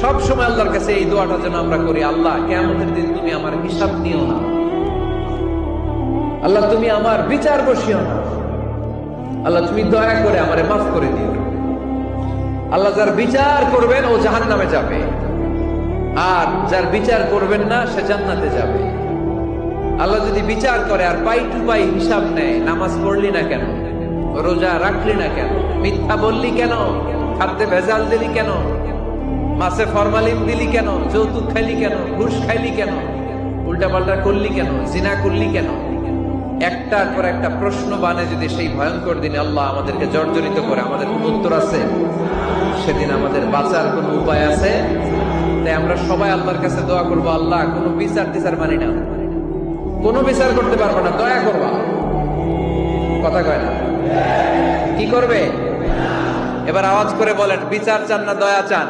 সব সময় আল্লাহর কাছে এই দোয়াটা যেন আমরা করি, আল্লাহ কিয়ামতের দিন তুমি আমার হিসাব নিও না, আল্লাহ তুমি আমার বিচার বসিও না, আল্লাহ তুমি দয়া করে আমারে মাফ করে দিও। আল্লাহ যার বিচার করবেন ও জাহান্নামে যাবে, আর যার বিচার করবেন না সে জান্নাতে যাবে। আল্লাহ যদি বিচার করে আর পাই টু পাই হিসাব নেয়, নামাজ পড়লি না কেন, রোজা রাখলি না কেন, মিথ্যা বললি কেন, খাদ্যে ভেজাল দিলি কেন, মাছে ফরমালিন দিলি কেন, যৌতুক খাইলি কেন, ঘুষ খাইলি কেন, উল্টাপাল্টা করলি কেন, জিনা করলি কেন, একটার পর একটা প্রশ্ন বানে যদি সেই ভয়ঙ্কর দিনে আল্লাহ আমাদেরকে জর্জরিত করে, আমাদের কোন উত্তর আছে? সেদিন আমাদের বাঁচার কোন উপায় আছে? তাই আমরা সবাই আল্লাহর কাছে দোয়া করবো, আল্লাহ কোনো বিচার টিচার মানি না, কোনো বিচার করতে পারবো না, দয়া করবা। কথা কয় না? কি করবে? এবার আওয়াজ করে বলেন, বিচার চান না দয়া চান?